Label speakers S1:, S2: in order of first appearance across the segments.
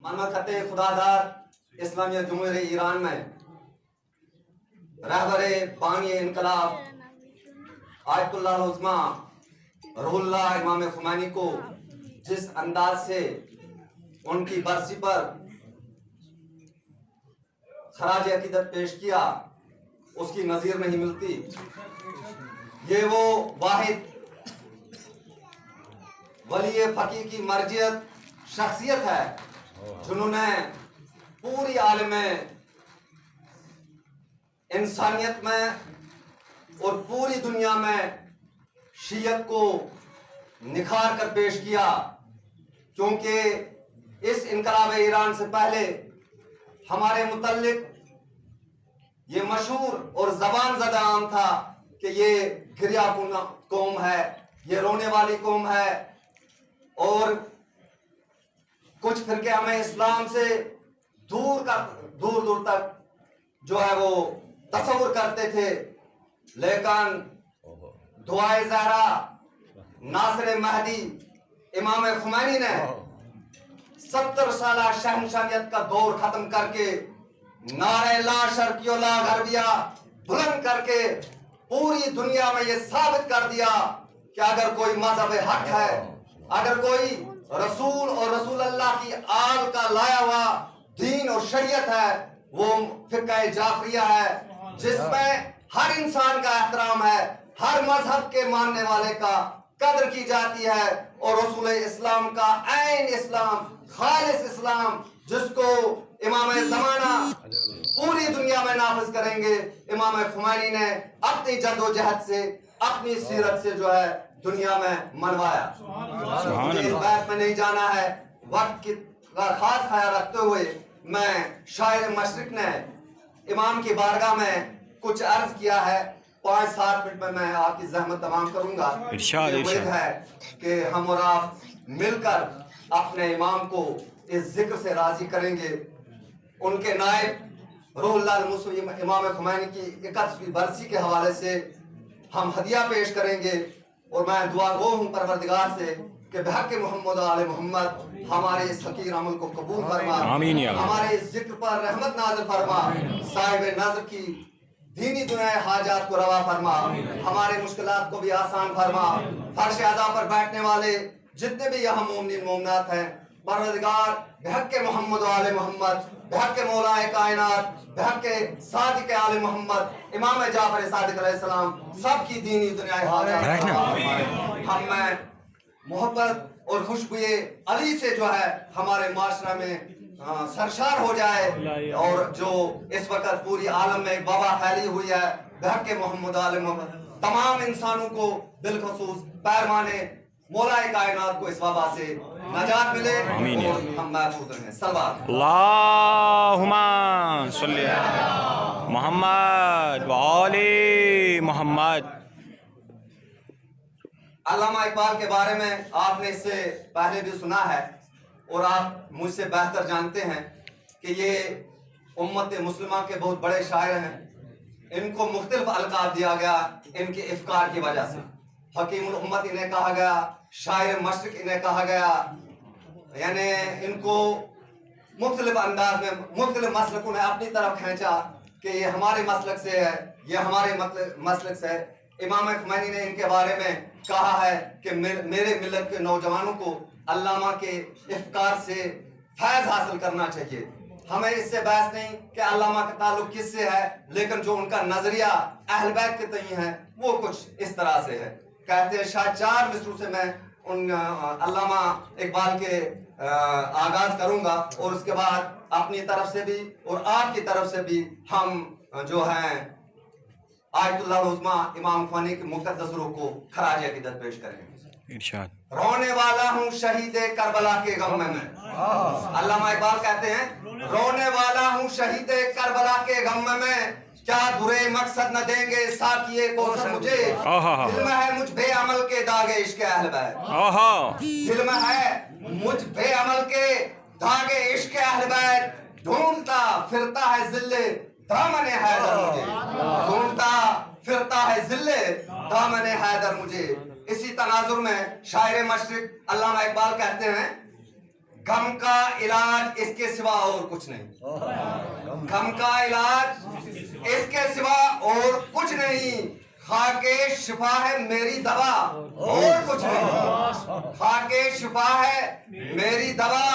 S1: ममलकत खुदादार इस्लामिया जमहूरियत ईरान में रहबर बानी इनकलाब आयतुल्लाह उज़्मा रूहुल्लाह इमाम खुमैनी को जिस अंदाज से उनकी बरसी पर खराज अकीदत पेश किया उसकी नज़ीर नहीं मिलती। ये वो वाहिद वली फ़कीह की मर्जियत शख्सियत है जिन्होंने पूरी आलम इंसानियत में और पूरी दुनिया में शीयत को निखार कर पेश किया, क्योंकि इस इनकलाब ईरान से पहले हमारे मुतल्लिक ये मशहूर और ज़बान ज़दा आम था कि ये गिरियाकुन कौम है, ये रोने वाली कौम है, और कुछ फिरके हमें इस्लाम से दूर दूर तक जो है वो तस्वुर करते थे, लेकिन दुआए ज़हरा नासिर महदी इमाम खुमैनी ने 70 साला शहनशाहियत का दौर खत्म करके नारे ला शर्कियो ला गरबिया बुलंद करके पूरी दुनिया में ये साबित कर दिया कि अगर कोई मजहब हक है, अगर कोई रसूल और रसूल अल्लाह की आल का लाया हुआ दीन और शरीयत है, वो फिक़्ह जाफरिया है जिसमें हर इंसान का एहतराम है, हर मजहब के मानने वाले का कदर की जाती है, और रसूल इस्लाम का ऐन इस्लाम खालिस इस्लाम जिसको इमाम ज़माना पूरी दुनिया में नाफिज करेंगे, इमाम खुमैनी ने अपनी जद्दोजहद से अपनी सीरत से जो है दुनिया में मनवाया। इस बात में नहीं जाना है, वक्त की खास ख्याल रखते हुए मैं शायर मशरिक ने इमाम की बारगाह में कुछ अर्ज किया है। 5-7 मिनट में मैं आपकी ज़हमत तमाम करूंगा। उम्मीद है कि हम और आप मिलकर अपने इमाम को इस जिक्र से राजी करेंगे। उनके नायब रूहुल्लाह इमाम खुमैनी की 61वीं बरसी के हवाले से हम हदिया पेश करेंगे, और मैं दुआ गो हूँ परवरदिगार से कि बहक़ मोहम्मद आले मोहम्मद हमारे इस फकीर अमल को कबूल फरमा, हमारे इस जिक्र पर रहमत नाज़िल फरमा, साहिब नज़र की दीनी दुनिया हाजात को रवा फरमा, हमारे मुश्किलात को भी आसान फरमा। फर्श अज़ा पर बैठने वाले जितने भी यहाँ मोमिन मोमिनात हैं, परवरदिगार बहक़ मोहम्मद आले मोहम्मद, बहक़ मौलाए कायनात, बहक़ सादिक़ आले मोहम्मद इमाम जाफर सादिक़ अलैहिस्सलाम सबकी दीनी दुनिया हाजात हम में मोहब्बत और खुशबुए अली से जो है हमारे माशरा में सरशार हो जाए, और जो इस वक्त पूरी आलम में एक वबा फैली हुई है, बहक़ मोहम्मद आले मोहम्मद तमाम इंसानों को बिलखसूस पैरवाने मौलाए कायनात को इस वबा से नजात मिले और हम महफूज रहें। सल्लल्लाहु
S2: अल्लाहुम्मा सल्ली अला मुहम्मद व आले मुहम्मद।
S1: अल्लामा इकबाल के बारे में आपने इससे पहले भी सुना है, और आप मुझसे बेहतर जानते हैं कि ये उम्मत मुस्लिमा के बहुत बड़े शायर हैं। इनको मुख्तलिफ अलकाब दिया गया इनके इफ्कार की वजह से। हकीमुल उम्मत इन्हें कहा गया, शायर मशरिक इन्हें कहा गया, यानी इनको मुख्तलिफ अंदाज में मुख्तलिफ मसलकों ने अपनी तरफ खींचा कि ये हमारे मसलक से है, ये हमारे मसलक से है। इमाम खुमैनी ने इनके बारे में कहा है कि मेरे मिलत के नौजवानों को अल्लामा के इफ्कार से फैज़ हासिल करना चाहिए। हमें इससे बहस नहीं कि अल्लामा का ताल्लुक किससे है, लेकिन जो उनका नजरिया अहल बैत के तई है वो कुछ इस तरह से है। कहते हैं शायद 4 मिसरों से मैं उन अल्लामा इकबाल के आगाज करूंगा, और उसके बाद अपनी तरफ से भी और आपकी तरफ से भी हम जो हैं आयतुल्लाह उज़्मा इमाम खुमैनी के मुक़द्दस रूह को खराज अक़ीदत पेश करेंगे।
S2: इरशाद।
S1: रोने वाला हूँ शहीदे करबला के गम में मैं। अल्लामा इकबाल कहते हैं रोने वाला हूँ शहीदे करबला के गम में मैं, क्या बुरे मकसद न देंगे साकिए को मुझे, दिल में है मुझ बेअमल के दागे इश्क़ अहल बैत, दिल में है मुझ बेअमल के दागे इश्क़ अहल बैत, ढूंढता फिरता है ज़िल्ले दामन हैदर मुझे, ढूंढता फिरता है ज़िल्ले दामन हैदर मुझे। इसी तनाजुर में शायर मशरिक अल्लामा इकबाल कहते हैं غم کا علاج اس کے سوا اور کچھ نہیں. غم کا علاج اس کے سوا اور کچھ نہیں. خاک شفا ہے میری دوا اور کچھ نہیں. خاک شفا ہے میری دوا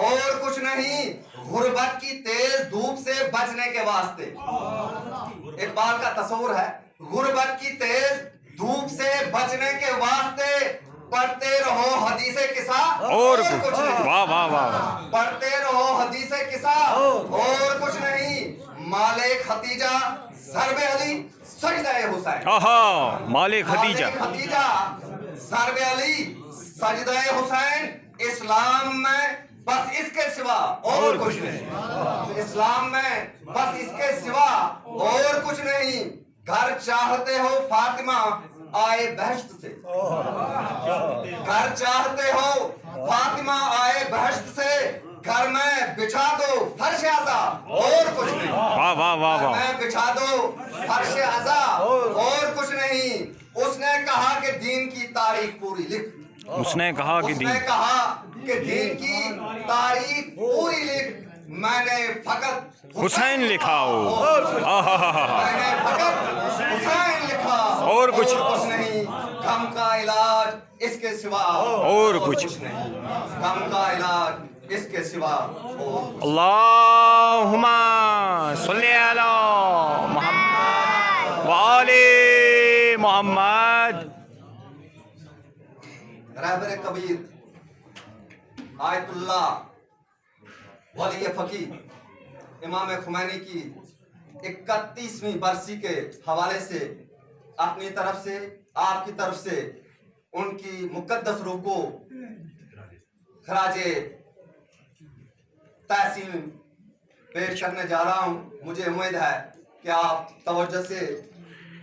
S1: اور کچھ نہیں. غربت کی تیز دھوپ سے بچنے کے واسطے. اقبال کا تصور ہے غربت کی تیز دھوپ سے بچنے کے واسطے پڑھتے رہو حدیث قصہ
S2: اور
S1: کچھ نہیں.
S2: واہ واہ واہ.
S1: پڑھتے رہو حدیث قصہ اور کچھ نہیں. مالک ختیجہ ضرب علی سجدہ حسین.
S2: آہا مالک ختیجہ.
S1: مالک ختیجہ ضرب علی سجدہ حسین. اسلام میں بس اس کے سوا اور کچھ نہیں. اسلام میں بس اس کے سوا اور کچھ نہیں. گھر چاہتے ہو فاطمہ آئے بہشت سے. گھر چاہتے ہو فاطمہ آئے بہشت سے. گھر میں بچھا دو فرش عزا اور کچھ نہیں.
S2: واہ واہ واہ
S1: گھر
S2: واہ.
S1: میں بچھا دو فرش عزا اور کچھ نہیں. اس نے کہا کہ دین کی تاریخ پوری لکھ.
S2: اس نے کہا کہ
S1: اس نے کہا کہ دین کی تاریخ پوری لکھ. میں نے فقط
S2: حسین لکھا ہو. آہا
S1: میں نے فقط حسین لکھا
S2: اور کچھ
S1: نہیں. غم کا علاج اس کے سوا
S2: اور کچھ
S1: نہیں. غم کا علاج اس کے سوا اور
S2: اللہم صلی علی محمد وآل محمد.
S1: رہبر کبیر آیت اللہ ولی فقی امام خمینی کی 31ویں برسی کے حوالے سے اپنی طرف سے آپ کی طرف سے ان کی مقدس روح کو خراج تحسین پیش کرنے جا رہا ہوں. مجھے امید ہے کہ آپ توجہ سے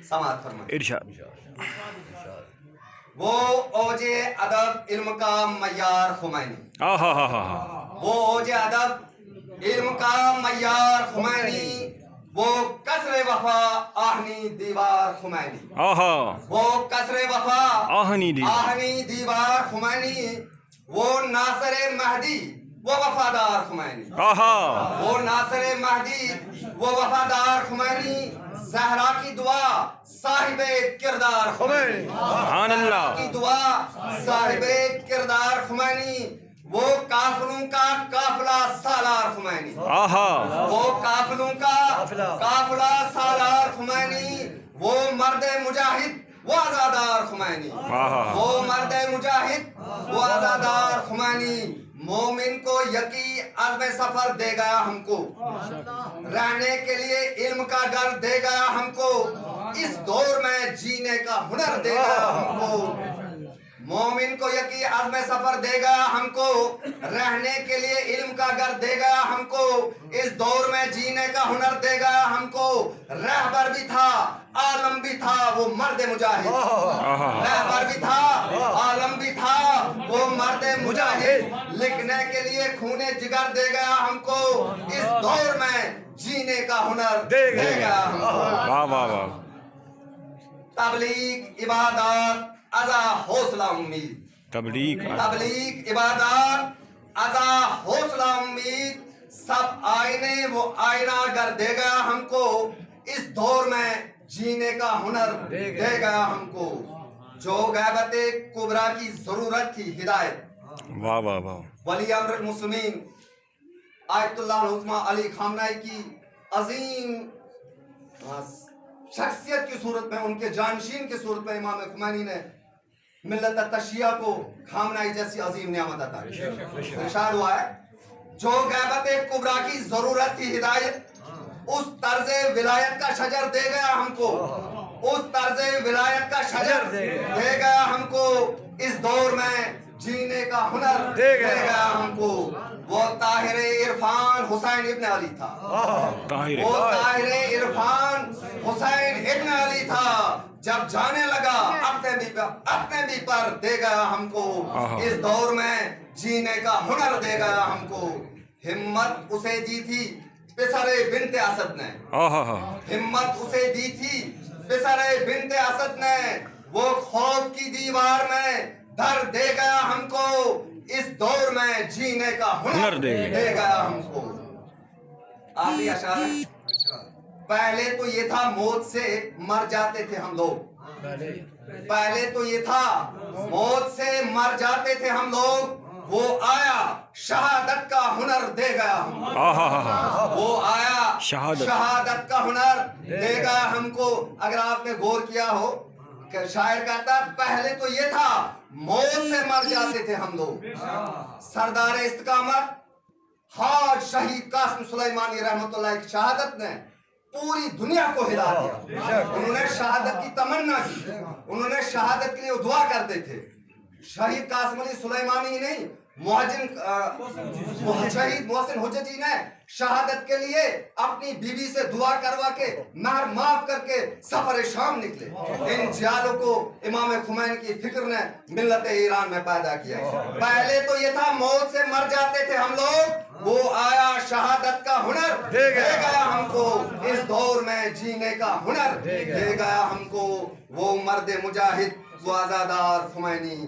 S1: سماعت فرمائیں.
S2: ارشاد.
S1: وہ اوج ادب علم کا معیار خمینی.
S2: آہا ہا ہا.
S1: وہ اوج ادب علم کا معیار خمینی. وہ کسر وفا آہنی دیوار خمینی.
S2: آہا
S1: وہ کسر وفا
S2: آہنی دی.
S1: آہنی دیوار خمینی. وہ ناصر مہدی وہ وفادار خمینی.
S2: آہا
S1: وہ ناصر مہدی وہ وفادار خمینی. زہرا کی دعا صاحب کردار خمینی.
S2: سبحان اللہ.
S1: کی دعا صاحب کردار خمینی. وہ کافلوں کا قافلہ سالار خمینی.
S2: آہا
S1: وہ کافلوں کا قافلہ سالار خمینی. وہ مرد مجاہد وہ آزادار خمینی.
S2: آہا
S1: وہ مرد مجاہد وہ آزادار خمینی. مومن کو یقین عزم سفر دے گیا ہم کو. رہنے کے لیے علم کا ڈر دے گیا ہم کو. اس دور میں جینے کا ہنر دے گیا ہم کو. مومن کو یقین عزم سفر دے گیا ہم کو. رہنے کے لیے علم کا گر دے گیا ہم کو. اس دور میں جینے کا ہنر دے گیا ہم کو. رہبر بھی تھا عالم بھی تھا وہ مرد مجاہد. رہبر بھی تھا عالم بھی تھا وہ مرد مجاہد. لکھنے کے لیے خون جگر دے گیا ہم کو. اس دور میں جینے کا ہنر دے گیا ہم کو.
S2: واہ واہ واہ.
S1: تبلیغ عبادات ازا حوصلہ امید.
S2: تبلیغ
S1: تبلیغ عبادات ازا حوصلہ امید. سب آئینے وہ آئینہ گر دے گیا ہم کو. اس دور میں جینے کا ہنر دے گیا ہم کو. جو غیبت کبریٰ کی ضرورت تھی ہدایت.
S2: واہ واہ واہ.
S1: ولی امر المسلمین آیت اللہ العظمی علی خامنہئی کی عظیم شخصیت کی صورت میں ان کے جانشین کی صورت میں امام خمینی نے ملت تشیعہ کو خامنہئی جیسی عظیم نعمت عطا کی. ارشاد ہوا ہے جو غیبت کبریٰ کی ضرورت تھی ہدایت. اس طرز ولایت کا شجر دے گیا ہم کو. اس طرز ولایت کا شجر دے گیا ہم کو. اس دور میں جینے کا ہنر دے گیا ہم کو. وہ طاہر عرفان حسین ابن علی تھا.
S2: طاہر
S1: وہ طاہر عرفان حسین ابن علی تھا. جب جانے لگا اپنے بھی پر دے گیا ہم کو. اس دور میں جینے کا ہنر دے گیا ہم کو. ہمت اسے دی تھی پسر بنت اسد نے. ہمت اسے دی تھی پسر بنت اسد نے. وہ خوف کی دیوار میں در دے گیا ہم کو. इस दौर में जीने का हुनर दे गया हमको। आखिरी अशार है। पहले तो ये था मौत से मर जाते थे हम लोग, पहले तो ये था मौत से मर जाते थे हम लोग, वो आया शहादत का हुनर दे गया हमको। वो आया शहादत का हुनर दे गया हमको। अगर आपने गौर किया हो कि शायर कहता पहले तो ये था मौत से मर जाते थे हम लोग, सरदार इस्तिकामत हाज शहीद कासिम सुलेमानी रहमतुल्लाह की शहादत ने पूरी दुनिया को हिला दिया। उन्होंने शहादत की तमन्ना की, उन्होंने शहादत के लिए दुआ करते थे। शहीद कासिम अली सुलेमानी ही नहीं, शहीद मोहसिन हुज्जती ने शहादत के लिए अपनी बीवी से दुआ करवा के महर माफ करके सफर शाम निकले। इन जियालों को इमाम खुमैनी की फिक्र ने मिल्लत ईरान में पैदा किया। पहले तो ये था मौत से मर जाते थे हम लोग, वो आया शहादत का हुनर दे गया हमको। इस दौर में जीने का हुनर दे गया हमको। वो मर्द मुजाहिद, वो आजादार खुमैनी,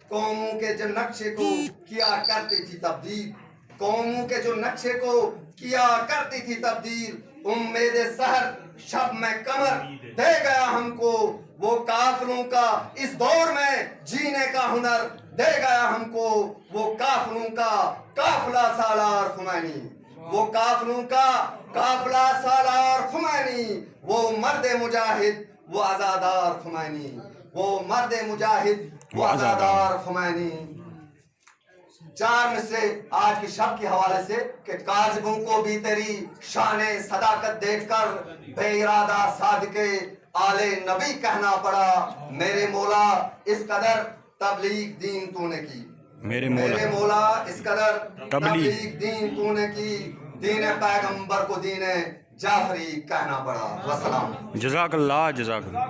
S1: कौमों के जो नक्शे को किया करती थी तब्दील, कौमों के जो नक्शे को किया करती थी तब्दील, उम्मीद सहर शब में कमर दे गया हमको। वो काफिरों का इस दौर में जीने का हुनर दे गया हमको। वो काफिरों का काफिला सालार खुमैनी, वो काफिरों का काफिला सालार खुमैनी, वो मर्द मुजाहिद, वो आजादार खुमैनी, वो मर्द मुजाहिद, वो आजादार खुमैनी। चार में से आज की शब के हवाले से कि काज़िबों को भी तेरी शाने सदाकत देखकर बेइरादा सादके आले नबी कहना पड़ा। मेरे मौला इस कदर तबलीग दीन तूने की, मेरे मौला इस कदर तबलीग दीन तूने की, दीन पैगंबर को दीन जाफरी कहना पड़ा। वसलाम।
S2: जज़ाकल्लाह जज़ाकल्लाह।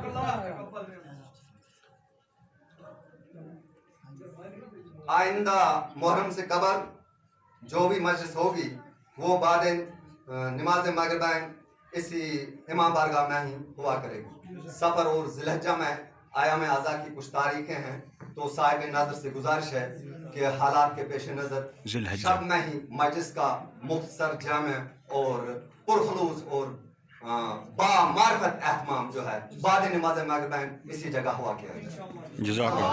S1: आइंदा मुहर्रम से कबल जो भी मजलिस होगी वो बाद नमाज मगरिबाइन इसी इमाम बारगाह में ही हुआ करेगी। सफ़र और ज़िलहज्जा में आयाम आज़ा की कुछ तारीखें हैं, तो साहिब नज़र से गुजारिश है कि हालात के पेश नज़र शब में ही मजलिस का मुख्तसर जामे और पुरखलूस और बा मार्फत एहतमाम जो है बाद नमाज मगरिबाइन इसी जगह हुआ किया जाए।
S2: जज़ाकल्लाह।